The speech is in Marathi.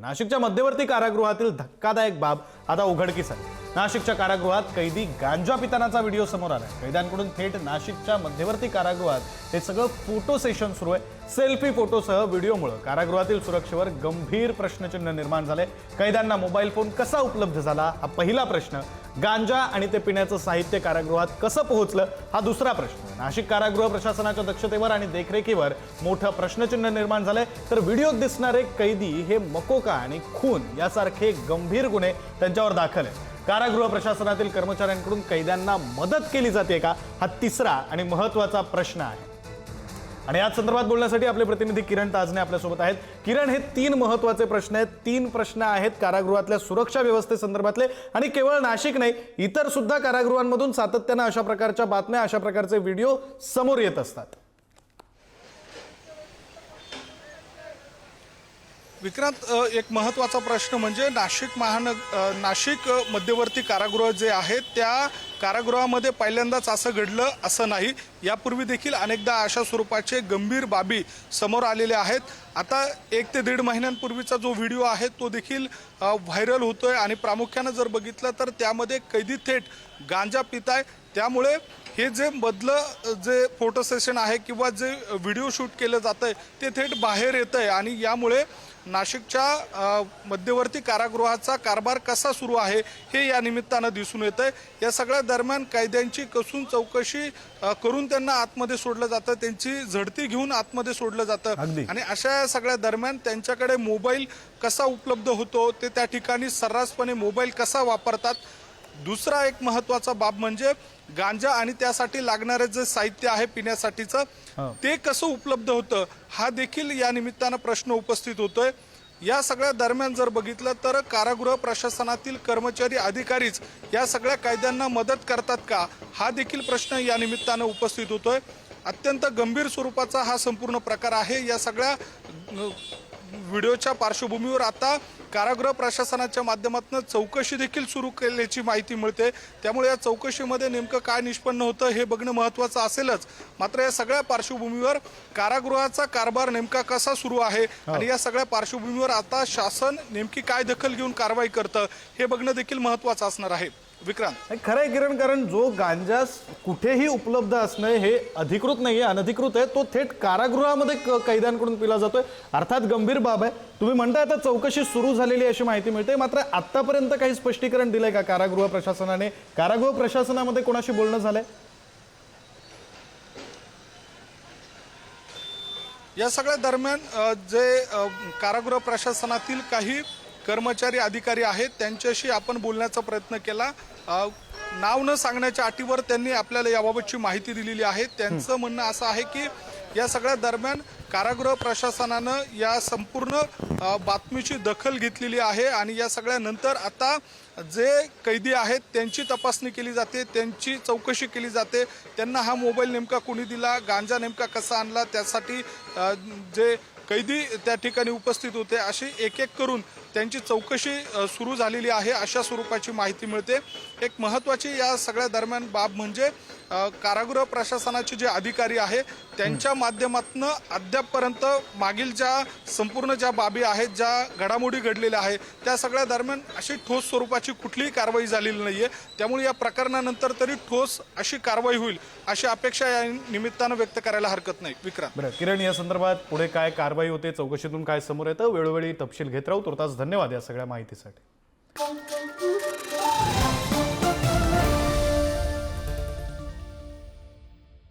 नाशिकच्या मध्यवर्ती कारागृहातील धक्कादायक बाब आता उघडकीस आली। नाशिकच्या कारागृहात कैदी गांजा पितानाचा व्हिडिओ समोर आला। कैद्यांकडून थेट नाशिकच्या मध्यवर्ती कारागृहात हे सगळं फोटो सेशन सुरू आहे। सेल्फी फोटोसह व्हिडिओमुळे कारागृहातील सुरक्षेवर गंभीर प्रश्नचिन्ह निर्माण झाले। कैद्यांना मोबाईल फोन कसा उपलब्ध झाला हा पहिला प्रश्न, गांजा आणि ते पिण्याचं साहित्य कारागृहात कसं पोहोचलं हा दुसरा प्रश्न। नाशिक कारागृह प्रशासनाच्या दक्षतेवर आणि देखरेखीवर मोठं प्रश्नचिन्ह निर्माण झालंय। तर व्हिडिओत दिसणारे कैदी हे मकोका आणि खून यासारखे गंभीर गुन्हे त्यांच्यावर दाखल आहेत। कारागृह प्रशासनातील कर्मचाऱ्यांकडून कैद्यांना मदत केली जाते का हा तिसरा आणि महत्त्वाचा प्रश्न आहे। आणि याच संदर्भात बोलण्यासाठी आपले प्रतिनिधी किरण ताजने आपल्यासोबत आहेत। किरण, हे तीन महत्त्वाचे प्रश्न आहेत, तीन प्रश्न आहेत कारागृहातल्या सुरक्षा व्यवस्थेसंदर्भातले आणि केवळ नाशिक नाही, इतर सुद्धा कारागृहांमधून सातत्याने अशा प्रकारच्या बातम्या, अशा प्रकारचे व्हिडिओ समोर येत असतात। विक्रांत, एक महत्त्वाचा प्रश्न म्हणजे नाशिक मध्यवर्ती कारागृह जे आहे त्या कारागृहामध्ये पहिल्यांदाच असं घडलं असं नाही। यापूर्वी देखील अनेकदा अशा स्वरूपाचे गंभीर बाबी समोर आलेले आहेत। आता 1 ते 1.5 महिन्यांपूर्वीचा जो व्हिडिओ आहे तो देखील व्हायरल होतोय आणि प्रामुख्याने जर बघितलं तर त्यामध्ये कैदी थेट गांजा पिताय। त्यामुळे हे जे जे फोटो सेशन आहे किंवा जे व्हिडिओ शूट केलं जातंय ते थेट बाहेर येतंय आणि यामुळे नाशिकच्या मध्यवर्ती कारागृहाचा कारभार कसा सुरू आहे हे या निमित्तानं दिसून येतंय। या सगळ्या दरम्यान कैद्यांची कसून चौकशी करून त्यांना आतमध्ये सोडलं जातं, त्यांची झडती घेऊन आतमध्ये सोडलं जातं आणि अशा सगळ्या दरम्यान त्यांच्याकडे मोबाईल कसा उपलब्ध होतो, ते त्या ठिकाणी सर्रासपणे मोबाईल कसा वापरतात। दुसरा एक महत्त्वाचा बाब म्हणजे गांजा आणि त्यासाठी लागणारे जे साहित्य आहे पिण्यासाठीचं ते कसं उपलब्ध होतं हा देखील या निमित्तानं प्रश्न उपस्थित होतोय। या सगळ्या दरम्यान जर बघितलं तर कारागृह प्रशासनातील कर्मचारी अधिकारीच या सगळ्या कैद्यांना मदत करतात का हा देखील प्रश्न या निमित्तानं उपस्थित होतोय। अत्यंत गंभीर स्वरूपाचा हा संपूर्ण प्रकार आहे। या सगळ्या व्हिडिओच्या पार्श्वभूमीवर आता कारागृह प्रशासनाच्या माध्यमातून चौकशी देखील सुरू केल्याची माहिती मिळते। त्यामुळे या चौकशीमध्ये नेमकं काय निष्पन्न होतं हे बघणं महत्त्वाचं असेलच। मात्र या सगळ्या पार्श्वभूमीवर कारागृहाचा कारभार नेमका कसा सुरू आहे आणि या सगळ्या पार्श्वभूमीवर आता शासन नेमकी काय दखल घेऊन कारवाई करतं हे बघणं देखील महत्त्वाचं असणार आहे। विक्रांत, खरंय किरण, कारण जो गांजा कुठेही उपलब्ध असणं हे अधिकृत नाहीये, अनधिकृत आहे, तो थेट कारागृहामध्ये कैद्यांकडून पिला जातोय। अर्थात गंभीर बाब आहे। तुम्ही म्हणताय आता चौकशी सुरू झालेली अशी माहिती मिळते, मात्र आतापर्यंत काही स्पष्टीकरण दिलंय का कारागृह प्रशासनाने? कारागृह प्रशासनामध्ये कोणाशी बोलणं झालंय? या सगळ्या दरम्यान जे कारागृह प्रशासनातील काही कर्मचारी अधिकारी आहेत त्यांच्याशी आपण बोलण्याचा प्रयत्न केला। नाव न सांगण्याच्या अटीवर त्यांनी आपल्याला याबाबतची माहिती दिलेली आहे। त्यांचं म्हणणं असं आहे की या सगळ्या दरम्यान कारागृह प्रशासनानं या संपूर्ण बातमीची दखल घेतलेली आहे आणि या सगळ्यानंतर आता जे कैदी आहेत त्यांची तपासणी केली जाते, त्यांची चौकशी केली जाते। त्यांना हा मोबाईल नेमका कोणी दिला, गांजा नेमका कसा आणला, त्यासाठी जे कैदी त्या ठिकाणी उपस्थित होते, अशी एक एक करून त्यांची चौकशी सुरू झालेली आहे अशा स्वरूपाची माहिती मिळते। एक महत्त्वाची या सगळ्या दरम्यान बाब म्हणजे कारागृह प्रशासनाचे जे अधिकारी आहे त्यांच्या माध्यमातून अद्यापपर्यंत मागील संपूर्ण ज्या बाबी आहेत, ज्या घडामोडी घडलेल्या आहेत त्या सगळ्या दरम्यान अशी ठोस स्वरूपाची कुठलीही कारवाई झालेली नाहीये। त्यामुळे या प्रकरणानंतर तरी ठोस अशी कारवाई होईल अशी अपेक्षा या निमित्तानं व्यक्त करायला हरकत नाही। विक्रांत, बरं किरण, या संदर्भात पुढे काय कारवाई होते, चौकशीतून काय समोर येतं, वेळोवेळी तपशील घेत राहू। तुर्तास धन्यवाद या सगळ्या माहितीसाठी।